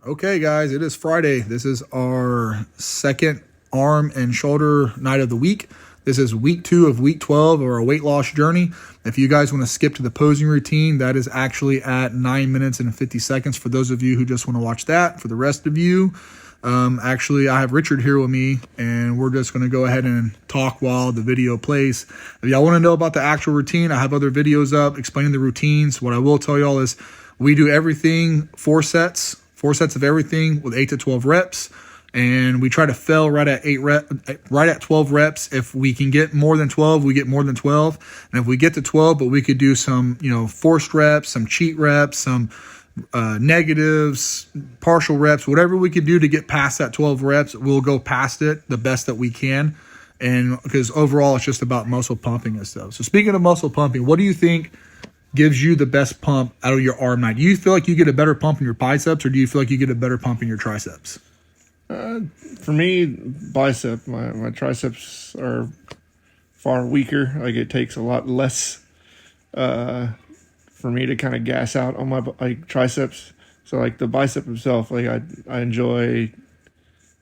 Okay, guys, it is Friday. This is our second arm and shoulder night of the week. This is week 2 of week 12 of our weight loss journey. If you guys want to skip to the posing routine, that is actually at 9 minutes and 50 seconds for those of you who just want to watch that. For the rest of you, actually, I have Richard here with me, and we're just going to go ahead and talk while the video plays. If y'all want to know about the actual routine, I have other videos up explaining the routines. What I will tell y'all is we do everything 4 sets of everything with 8 to 12 reps, and we try to fail right at 12 reps. If we can get more than 12, we get more than 12, and if we get to 12, but we could do some, forced reps, some cheat reps, some negatives, partial reps, whatever we could do to get past that 12 reps, we'll go past it the best that we can. And because overall, it's just about muscle pumping and stuff. So speaking of muscle pumping, what do you think gives you the best pump out of your arm night? Do you feel like you get a better pump in your biceps, or do you feel like you get a better pump in your triceps? For me, bicep. My triceps are far weaker. Like, it takes a lot less for me to kind of gas out on my triceps. So like the bicep itself, like I enjoy.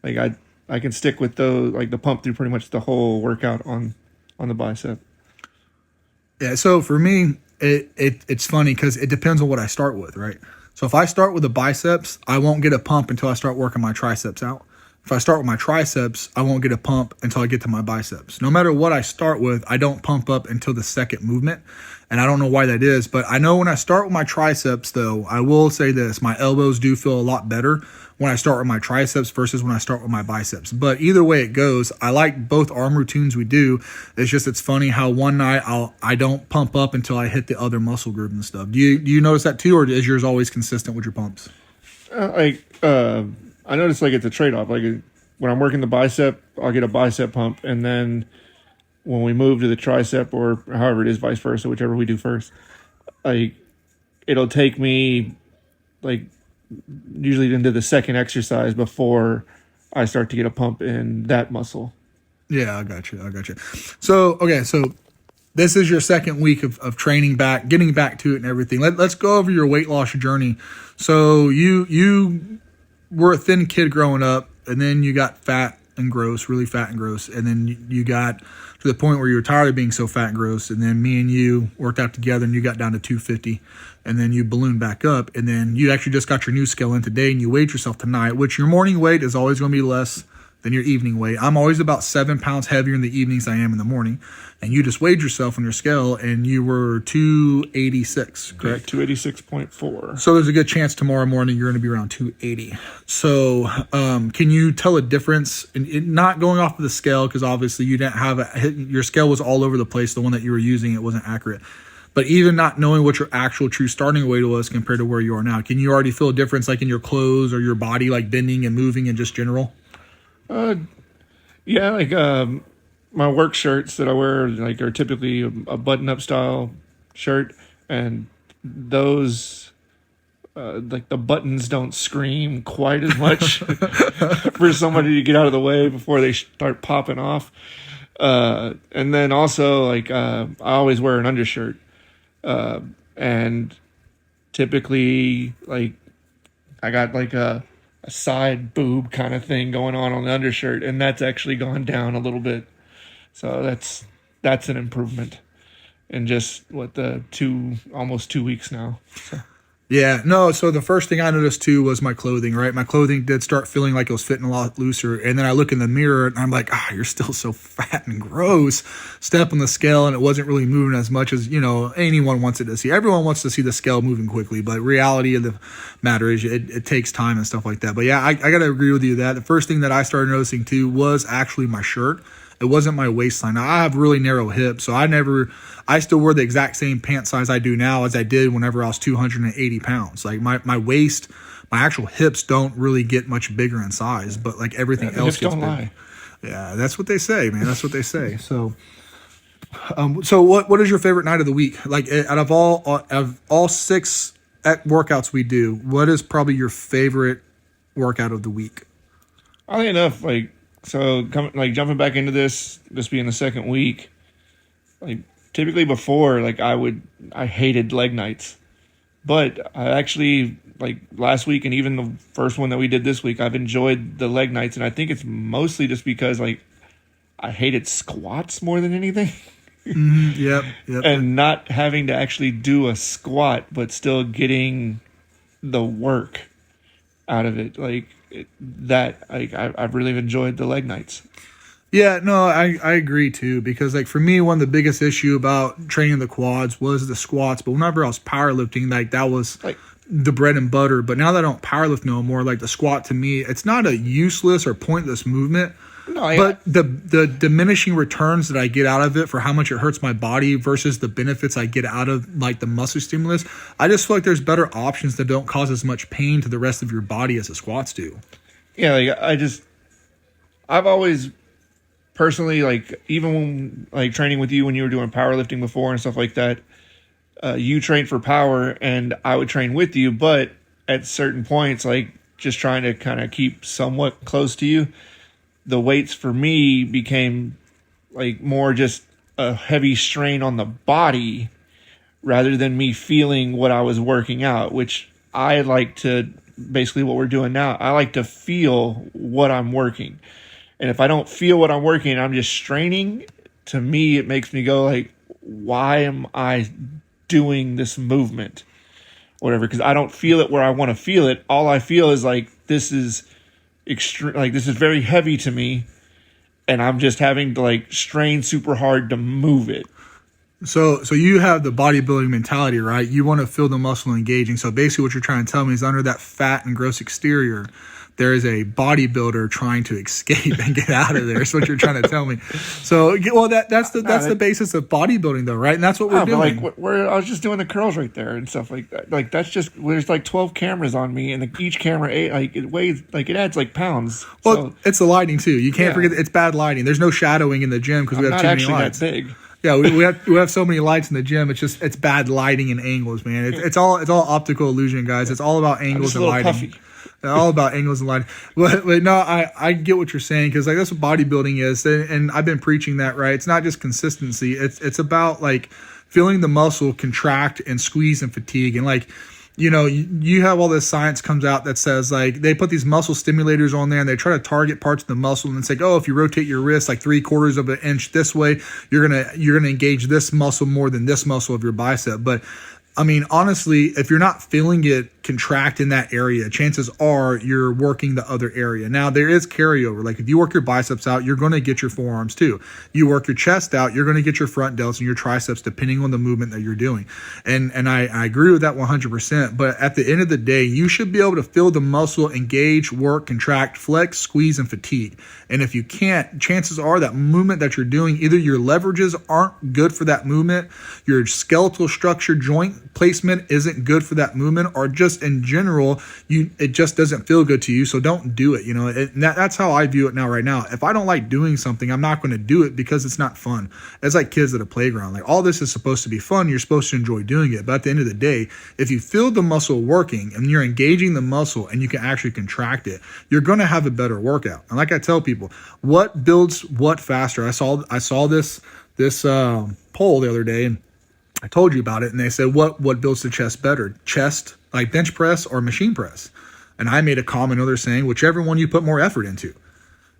Like I can stick with those, like the pump through pretty much the whole workout on the bicep. Yeah. So for me, it's funny because it depends on what I start with, right? So if I start with the biceps, I won't get a pump until I start working my triceps out. If I start with my triceps, I won't get a pump until I get to my biceps. No matter what I start with, I don't pump up until the second movement. And I don't know why that is, but I know when I start with my triceps, though, I will say this, my elbows do feel a lot better when I start with my triceps versus when I start with my biceps. But either way it goes, I like both arm routines we do. It's funny how one night I don't pump up until I hit the other muscle group and stuff. Do you notice that too, or is yours always consistent with your pumps? I notice like it's a trade-off. Like when I'm working the bicep, I'll get a bicep pump, and then when we move to the tricep, or however it is, vice versa, whichever we do first, like it'll take me like usually into the second exercise before I start to get a pump in that muscle. Yeah, I got you. So this is your second week of training back, getting back to it and everything. Let's go over your weight loss journey. So you were a thin kid growing up, and then you got fat and gross, really fat and gross, and then you got to the point where you were tired of being so fat and gross, and then me and you worked out together, and you got down to 250, and then you ballooned back up, and then you actually just got your new scale in today, and you weighed yourself tonight, which your morning weight is always going to be less than your evening weight. I'm always about 7 pounds heavier in the evenings than I am in the morning. And you just weighed yourself on your scale, and you were 286, correct? 286.4. So there's a good chance tomorrow morning you're going to be around 280. So can you tell a difference in not going off of the scale, because obviously you didn't have your scale was all over the place. The one that you were using, it wasn't accurate. But even not knowing what your actual true starting weight was compared to where you are now, can you already feel a difference, like in your clothes or your body, like bending and moving and just general? Yeah, like my work shirts that I wear like are typically a button-up style shirt, and those like the buttons don't scream quite as much for somebody to get out of the way before they start popping off. And then also like I always wear an undershirt, and typically like I got like a side boob kind of thing going on the undershirt, and that's actually gone down a little bit. So that's an improvement in just almost 2 weeks now. So. Yeah, no, so the first thing I noticed too was my clothing, right? My clothing did start feeling like it was fitting a lot looser. And then I look in the mirror and I'm like, you're still so fat and gross. Step on the scale and it wasn't really moving as much as, anyone wants it to see. Everyone wants to see the scale moving quickly, but reality of the matter is it takes time and stuff like that. But yeah, I got to agree with you that the first thing that I started noticing too was actually my shirt. It wasn't my waistline. Now, I have really narrow hips, so I still wear the exact same pant size I do now as I did whenever I was 280 pounds. Like my waist, my actual hips don't really get much bigger in size, but like everything else gets bigger. Lie. Yeah, that's what they say, man. That's what they say. So what is your favorite night of the week? Like out of all 6 workouts we do, what is probably your favorite workout of the week? Oddly enough, jumping back into this being the second week, like typically before, like I hated leg nights, But I actually, like last week and even the first one that we did this week, I've enjoyed the leg nights, and I think it's mostly just because like I hated squats more than anything. Yep. And not having to actually do a squat, but still getting the work out of it. I've really enjoyed the leg nights. Yeah, no, I agree too, because like for me, one of the biggest issue about training the quads was the squats. But whenever I was powerlifting, like that was Like, the bread and butter. But now that I don't powerlift no more, like the squat to me, it's not a useless or pointless movement. no, But the diminishing returns that I get out of it for how much it hurts my body versus the benefits I get out of like the muscle stimulus, I just feel like there's better options that don't cause as much pain to the rest of your body as the squats do. yeah, I've always personally, like, even when like training with you when you were doing powerlifting before and stuff like that, you trained for power and I would train with you, but at certain points, like just trying to kind of keep somewhat close to you, the weights for me became like more just a heavy strain on the body rather than me feeling what I was working out, which I like to basically what we're doing now. I like to feel what I'm working. And if I don't feel what I'm working, I'm just straining. To me, it makes me go like, why am I doing this movement? Whatever, because I don't feel it where I want to feel it. All I feel is like this is extreme, like this is very heavy to me, and I'm just having to like strain super hard to move it. So you have the bodybuilding mentality, right? You want to feel the muscle engaging. So basically what you're trying to tell me is under that fat and gross exterior, there is a bodybuilder trying to escape and get out of there. That's what you're trying to tell me. So, well, that's the basis of bodybuilding, though, right? And that's what we're doing. Like I was just doing the curls right there and stuff like that. Like that's just there's like 12 cameras on me, and each camera it weighs like it adds like pounds. Well, so, it's the lighting too. You can't forget it's bad lighting. There's no shadowing in the gym because we have not too many actually lights. that big. Yeah, we have so many lights in the gym. It's bad lighting and angles, man. It's all optical illusion, guys. It's all about angles and lighting. Puffy. All about angles and lighting. But no, I get what you're saying, because like that's what bodybuilding is, and I've been preaching that, right? It's not just consistency. It's about like feeling the muscle contract and squeeze and fatigue, and like, you know, you have all this science comes out that says like they put these muscle stimulators on there and they try to target parts of the muscle, and it's like, oh, if you rotate your wrist like 3/4 of an inch this way, you're gonna engage this muscle more than this muscle of your bicep. But I mean, honestly, if you're not feeling it contract in that area, chances are you're working the other area. Now, there is carryover. Like if you work your biceps out, you're going to get your forearms too. You work your chest out, you're going to get your front delts and your triceps depending on the movement that you're doing. And I agree with that 100%. But at the end of the day, you should be able to feel the muscle engage, work, contract, flex, squeeze, and fatigue. And if you can't, chances are that movement that you're doing, either your leverages aren't good for that movement, your skeletal structure, joint placement isn't good for that movement, or just in general, it just doesn't feel good to you. So don't do it. You know, that's how I view it now. Right now, if I don't like doing something, I'm not going to do it because it's not fun. It's like kids at a playground. Like all this is supposed to be fun. You're supposed to enjoy doing it. But at the end of the day, if you feel the muscle working and you're engaging the muscle and you can actually contract it, you're going to have a better workout. And like I tell people, what builds what faster? I saw this poll the other day, and I told you about it, and they said, what builds the chest better? Chest, like bench press or machine press? And I made a comment, others saying, whichever one you put more effort into.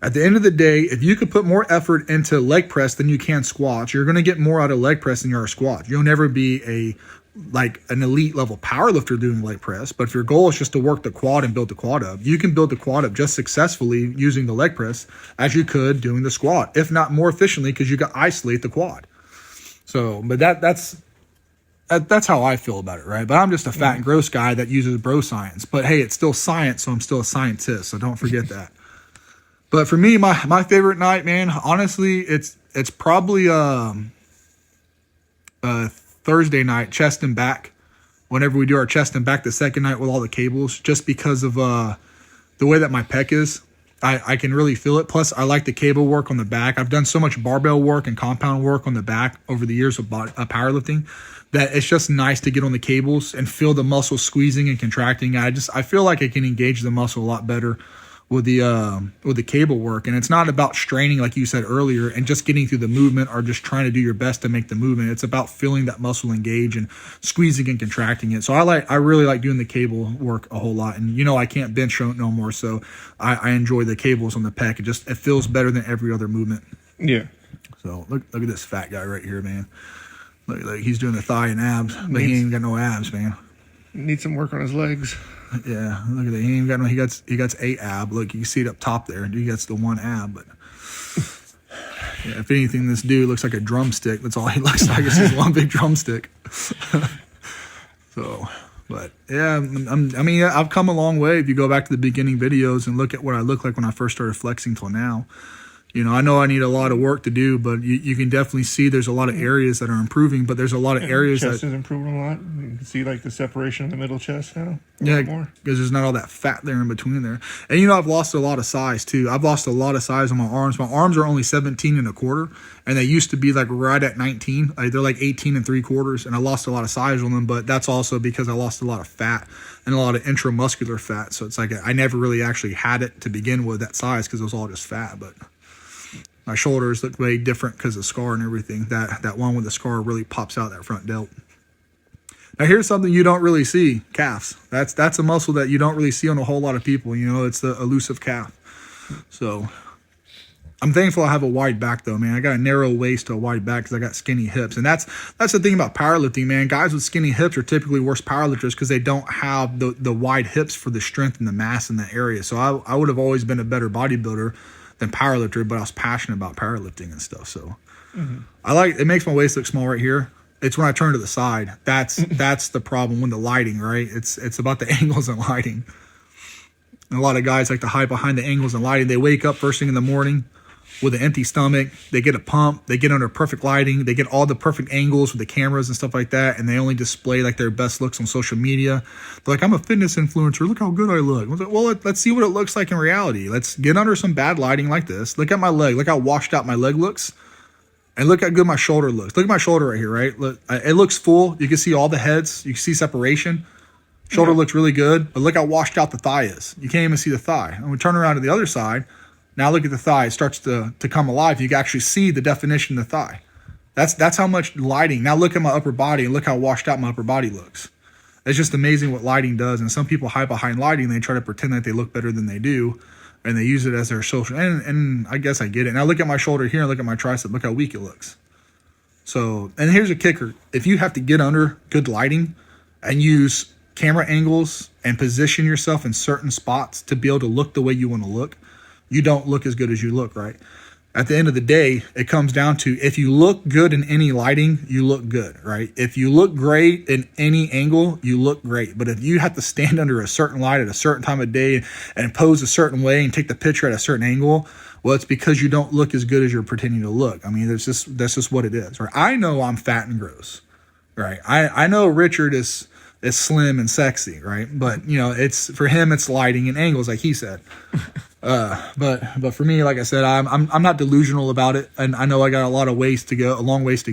At the end of the day, if you could put more effort into leg press than you can squats, you're going to get more out of leg press than you are squat. You'll never be an elite level power lifter doing leg press, but if your goal is just to work the quad and build the quad up, you can build the quad up just successfully using the leg press as you could doing the squat, if not more efficiently, because you can isolate the quad. So, but that's how I feel about it, right? But I'm just a fat and gross guy that uses bro science. But hey, it's still science, so I'm still a scientist, so don't forget that. But for me, my favorite night, man, honestly, it's probably Thursday night, chest and back. Whenever we do our chest and back the second night with all the cables, just because of the way that my pec is. I can really feel it. Plus, I like the cable work on the back. I've done so much barbell work and compound work on the back over the years of powerlifting that it's just nice to get on the cables and feel the muscle squeezing and contracting. I feel like I can engage the muscle a lot better with the cable work. And it's not about straining, like you said earlier, and just getting through the movement or just trying to do your best to make the movement. It's about feeling that muscle engage and squeezing and contracting it. So I really like doing the cable work a whole lot. And I can't bench no more, so I enjoy the cables on the pec. It feels better than every other movement. Yeah. So look at this fat guy right here, man. Look, he's doing the thigh and abs, but he ain't got no abs, man. Needs some work on his legs. Yeah, look at that. He ain't got no. He got 8 ab. Look, you can see it up top there. He gets the 1 ab, but yeah, if anything, this dude looks like a drumstick. That's all he looks like. It's just one big drumstick. So, but yeah, I've come a long way. If you go back to the beginning videos and look at what I look like when I first started flexing till now. I know I need a lot of work to do, but you can definitely see there's a lot of areas that are improving, but there's a lot of areas chest that is improving a lot. You can see like the separation in the middle chest now. Yeah, because there's not all that fat there in between there. And I've lost a lot of size too. I've lost a lot of size on my arms. My arms are only 17 and a quarter, and they used to be like right at 19. They're like 18 and 3/4, and I lost a lot of size on them. But that's also because I lost a lot of fat and a lot of intramuscular fat. So it's like I never really actually had it to begin with, that size, because it was all just fat. But my shoulders look way different because of scar and everything. That one with the scar really pops out, that front delt. Now here's something you don't really see: calves. That's a muscle that you don't really see on a whole lot of people. It's the elusive calf. So I'm thankful I have a wide back though, man. I got a narrow waist to a wide back because I got skinny hips, and that's the thing about powerlifting, man. Guys with skinny hips are typically worse powerlifters because they don't have the wide hips for the strength and the mass in that area. So I would have always been a better bodybuilder than powerlifter, but I was passionate about powerlifting and stuff. So it makes my waist look small right here. It's when I turn to the side. That's the problem with the lighting, right? It's about the angles and lighting. And a lot of guys like to hide behind the angles and lighting. They wake up first thing in the morning with an empty stomach. They get a pump. They get under perfect lighting. They get all the perfect angles with the cameras and stuff like that, and they only display like their best looks on social media. They're like, I'm a fitness influencer. Look how good I look. I was like, well, let's see what it looks like in reality. Let's get under some bad lighting like this. Look at my leg. Look how washed out my leg looks. And look how good my shoulder looks. Look at my shoulder right here, right? Look, it looks full. You can see all the heads. You can see separation. Shoulder looks really good, but look how washed out the thigh is. You can't even see the thigh. And we turn around to the other side. Now look at the thigh. It starts to come alive. You can actually see the definition of the thigh. That's how much lighting. Now look at my upper body and look how washed out my upper body looks. It's just amazing what lighting does. And some people hide behind lighting. They try to pretend that they look better than they do. And they use it as their social. And I guess I get it. Now look at my shoulder here and look at my tricep. Look how weak it looks. So, and here's a kicker. If you have to get under good lighting and use camera angles and position yourself in certain spots to be able to look the way you want to look, you don't look as good as you look, right? At the end of the day, it comes down to, if you look good in any lighting, you look good, right? If you look great in any angle, you look great. But if you have to stand under a certain light at a certain time of day and pose a certain way and take the picture at a certain angle, well, it's because you don't look as good as you're pretending to look. I mean, that's just what it is, right? I know I'm fat and gross, right? I know Richard is slim and sexy, right? But it's, for him, it's lighting and angles, like he said. But for me, like I said, I'm not delusional about it, and I know I got a long ways to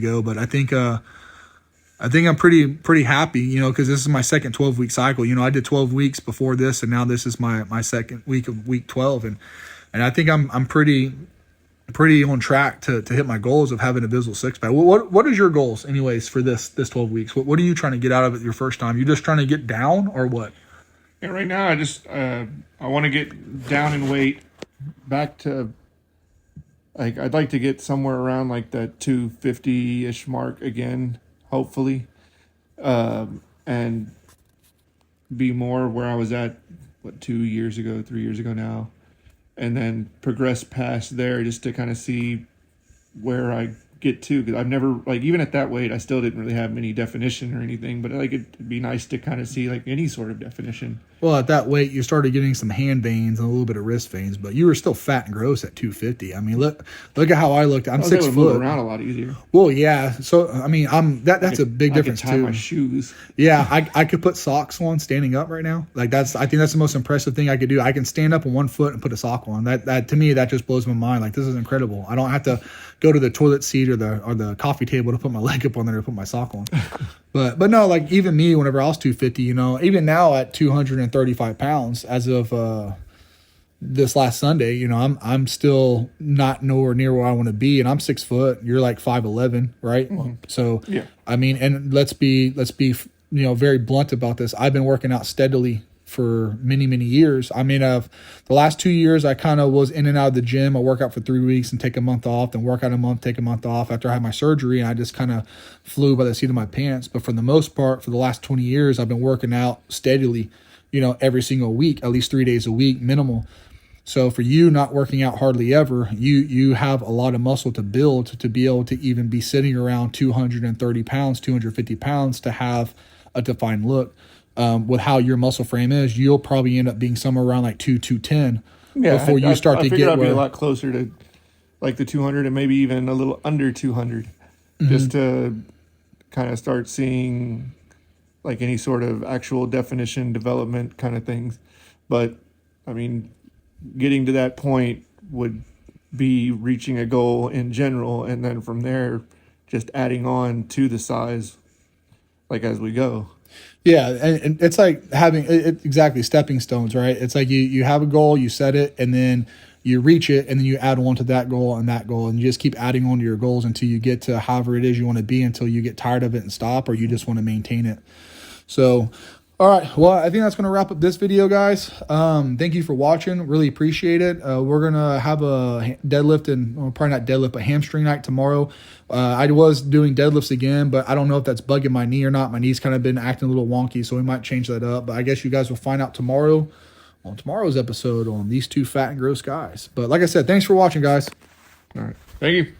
go. But I think I'm pretty happy, because this is my second 12-week cycle. I did 12 weeks before this, and now this is my second week of week 12, and I think I'm pretty on track to hit my goals of having a visible six pack. What is your goals, anyways, for this 12 weeks? What are you trying to get out of it your first time? You just trying to get down, or what? Yeah, right now I want to get down in weight back to, like, I'd like to get somewhere around like that 250-ish mark again, hopefully, and be more where I was at 3 years ago now, and then progress past there just to kind of see where I get to, because I've never, like, even at that weight I still didn't really have any definition or anything, but like it'd be nice to kind of see like any sort of definition. Well, at that weight you started getting some hand veins and a little bit of wrist veins, but you were still fat and gross at 250. I mean, look at how I looked. I'm 6 foot. Move around a lot easier. Well, yeah. So I mean, that's a big difference I could tie too. my shoes. Yeah, I could put socks on standing up right now. Like, I think that's the most impressive thing I could do. I can stand up on one foot and put a sock on. That to me, that just blows my mind. Like, this is incredible. I don't have to go to the toilet seat or the coffee table to put my leg up on there to put my sock on. But no, like, even me, whenever I was 250, even now at 235 pounds, as of this last Sunday, you know, I'm still not nowhere near where I want to be, and I'm 6 foot. You're like 5'11", right? So Yeah. I mean, and let's be you know, very blunt about this. I've been working out steadily for many years. I mean, the last 2 years, I kind of was in and out of the gym. I work out for 3 weeks and take a month off, then work out a month, take a month off after I had my surgery, and I just kind of flew by the seat of my pants. But for the most part, for the last 20 years, I've been working out steadily, you know, every single week, at least 3 days a week, minimal. So for you not working out hardly ever, you have a lot of muscle to build to be able to even be sitting around 230 pounds, 250 pounds to have a defined look. With how your muscle frame is, you'll probably end up being somewhere around like 210 before you start to get I'd be where a lot closer to like the 200 and maybe even a little under 200, just to kind of start seeing like any sort of actual definition development kind of things. But I mean, getting to that point would be reaching a goal in general, and then from there just adding on to the size like as we go. Yeah, and it's like having exactly stepping stones, right? It's like you have a goal, you set it, and then you reach it, and then you add on to that goal, and you just keep adding on to your goals until you get to however it is you want to be, until you get tired of it and stop, or you just want to maintain it. So, all right, well, I think that's going to wrap up this video, guys. Thank you for watching. Really appreciate it. We're going to have a deadlift and, well, probably not deadlift, but hamstring night tomorrow. I was doing deadlifts again, but I don't know if that's bugging my knee or not. My knee's kind of been acting a little wonky, so we might change that up. But I guess you guys will find out tomorrow on tomorrow's episode on these two fat and gross guys. But like I said, thanks for watching, guys. All right. Thank you.